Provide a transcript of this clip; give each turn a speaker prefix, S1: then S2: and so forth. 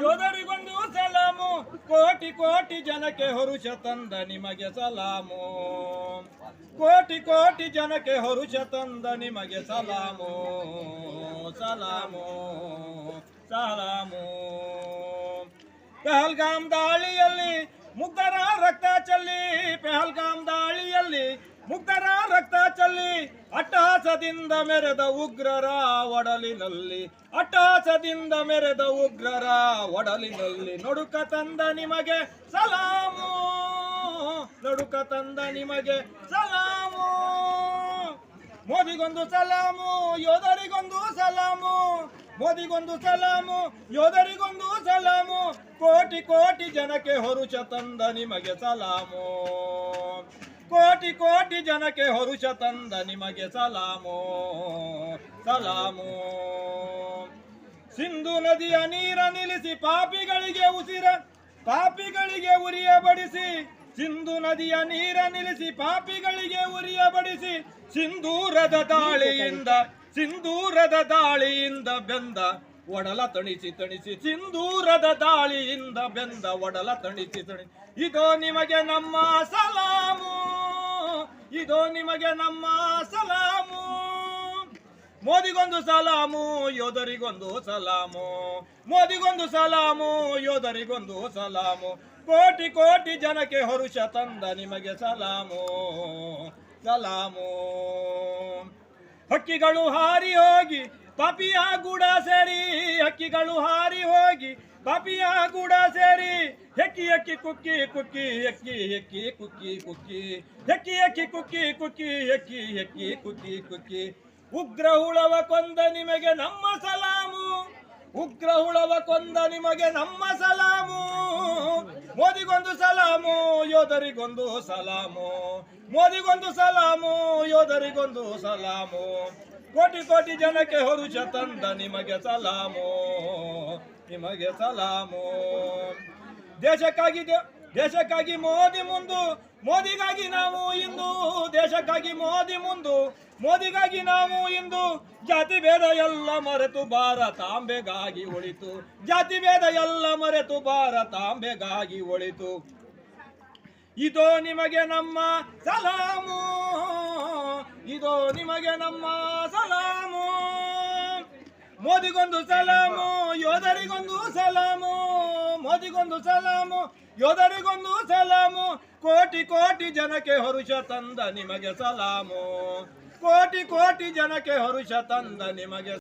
S1: ಯೋಧರಿಗೊಂದು ಸಲಾಮು, ಕೋಟಿ ಕೋಟಿ ಜನಕ್ಕೆ ಹರುಷ ತಂದ ನಿಮಗೆ ಸಲಾಮು, ಕೋಟಿ ಕೋಟಿ ಜನಕ್ಕೆ ಹರುಷ ತಂದ ನಿಮಗೆ ಸಲಾಮು, ಸಲಾಮು ಸಲಾಮು. ಪಹಲ್ಗಾಮ್ ದಾಳಿಯಲ್ಲಿ ಮುಗ್ಧರ ರಕ್ತ ಚೆಲ್ಲಿ, ಪಹಲ್ಗಾಮ್ ದಾಳಿಯಲ್ಲಿ ಮುಗ್ಧರ ರಕ್ತ ಚೆಲ್ಲಿ, ಅಟ್ಟಹಾಸದಿಂದ ಮೆರೆದ ಉಗ್ರರ ಒಡಲಿನಲ್ಲಿ, ಅಟ್ಟಹಾಸದಿಂದ ಮೆರೆದ ಉಗ್ರರ ಒಡಲಿನಲ್ಲಿ ನಡುಕ ತಂದ ನಿಮಗೆ ಸಲಾಮು, ನಡುಕ ತಂದ ನಿಮಗೆ ಸಲಾಮು. ಮೋದಿಗೊಂದು ಸಲಾಮು, ಯೋಧರಿಗೊಂದು ಸಲಾಮು, ಮೋದಿಗೊಂದು ಸಲಾಮು, ಯೋಧರಿಗೊಂದು ಸಲಾಮು, ಕೋಟಿ ಕೋಟಿ ಜನಕ್ಕೆ ಹರುಷ ತಂದ ನಿಮಗೆ ಸಲಾಮು, ಕೋಟಿ ಕೋಟಿ ಜನಕ್ಕೆ ಹರುಷ ತಂದ ನಿಮಗೆ ಸಲಾಮು, ಸಲಾಮು. ಸಿಂಧು ನದಿಯ ನೀರ ನಿಲ್ಲಿಸಿ ಪಾಪಿಗಳಿಗೆ ಉಸಿರ, ಪಾಪಿಗಳಿಗೆ ಉರಿಯ ಬಡಿಸಿ, ಸಿಂಧು ನದಿಯ ನೀರ ನಿಲ್ಲಿಸಿ ಪಾಪಿಗಳಿಗೆ ಉರಿಯ ಬಡಿಸಿ, ಸಿಂಧೂರದ ದಾಳಿಯಿಂದ, ಸಿಂಧೂರದ ದಾಳಿಯಿಂದ ಬೆಂದ ಒಡಲ ತಣಿಸಿ ತಣಿಸಿ, ಸಿಂಧೂರದ ದಾಳಿಯಿಂದ ಬೆಂದ ಒಡಲ ತಣಿಸಿ ತಣಿಸಿ, ಇದೋ ನಿಮಗೆ ನಮ್ಮ ಸಲಾಮು, ಇದೋ ನಿಮಗೆ ನಮ್ಮ ಸಲಾಮು. ಮೋದಿಗೊಂದು ಸಲಾಮು, ಯೋಧರಿಗೊಂದು ಸಲಾಮು, ಮೋದಿಗೊಂದು ಸಲಾಮು, ಯೋಧರಿಗೊಂದು ಸಲಾಮು, ಕೋಟಿ ಕೋಟಿ ಜನಕ್ಕೆ ಹರುಷ ತಂದ ನಿಮಗೆ ಸಲಾಮು, ಸಲಾಮು. ಹಕ್ಕಿಗಳು ಹಾರಿ ಹೋಗಿ ಪಾಪಿಯ ಗೂಡ ಸೇರಿ, ಹಕ್ಕಿಗಳು ಹಾರಿ ಹೋಗಿ ಪಾಪಿಯ ಗೂಡ ಸೇರಿ, ಹೆಕ್ಕಿ ಹೆಕ್ಕಿ ಕುಕ್ಕಿ ಕುಕ್ಕಿ, ಹೆಕ್ಕಿ ಹೆಕ್ಕಿ ಕುಕ್ಕಿ ಕುಕ್ಕಿ, ಹೆಕ್ಕಿ ಹೆಕ್ಕಿ ಕುಕ್ಕಿ ಕುಕ್ಕಿ, ಹೆಕ್ಕಿ ಹೆಕ್ಕಿ ಕುಕ್ಕಿ ಕುಕ್ಕಿ. ಉಗ್ರ ಹುಳವ ಕೊಂದ ನಿಮಗೆ ನಮ್ಮ ಸಲಾಮು, ಉಗ್ರ ಹುಳವ ಕೊಂದ ನಿಮಗೆ ನಮ್ಮ ಸಲಾಮು. ಮೋದಿಗೊಂದು ಸಲಾಮು, ಯೋಧರಿಗೊಂದು ಸಲಾಮು, ಮೋದಿಗೊಂದು ಸಲಾಮು, ಯೋಧರಿಗೊಂದು ಸಲಾಮು, ಕೋಟಿ ಕೋಟಿ ಜನಕ್ಕೆ ಹರುಷ ತಂದ ನಿಮಗೆ ಸಲಾಮು, ನಿಮಗೆ ಸಲಾಮು. ದೇಶಕ್ಕಾಗಿ ದೇಶಕ್ಕಾಗಿ ಮೋದಿ ಮುಂದು, ಮೋದಿಗಾಗಿ ನಾವು ಇಂದು, ದೇಶಕ್ಕಾಗಿ ಮೋದಿ ಮುಂದು, ಮೋದಿಗಾಗಿ ನಾವು ಇಂದು, ಜಾತಿ ಭೇದ ಎಲ್ಲ ಮರೆತು ಭಾರತಾಂಬೆಗಾಗಿ ಒಳಿತು, ಜಾತಿ ಭೇದ ಎಲ್ಲ ಮರೆತು ಭಾರತಾಂಬೆಗಾಗಿ ಒಳಿತು. ಇದೋ ನಿಮಗೆ ನಮ್ಮ ಸಲಾಮು, ಇದೋ ನಿಮಗೆ ನಮ್ಮ ಸಲಾಮು. ಮೋದಿಗೊಂದು ಸಲಾಮು, ಯೋಧರಿಗೊಂದು ಸಲಾಮು, ಮೋದಿಗೊಂದು ಸಲಾಮು, ಯೋಧರಿಗೊಂದು ಸಲಾಮು, ಕೋಟಿ ಕೋಟಿ ಜನಕ್ಕೆ ಹರುಷ ತಂದ ನಿಮಗೆ ಸಲಾಮು, ಕೋಟಿ ಕೋಟಿ ಜನಕ್ಕೆ ಹರುಷ ತಂದ ನಿಮಗೆ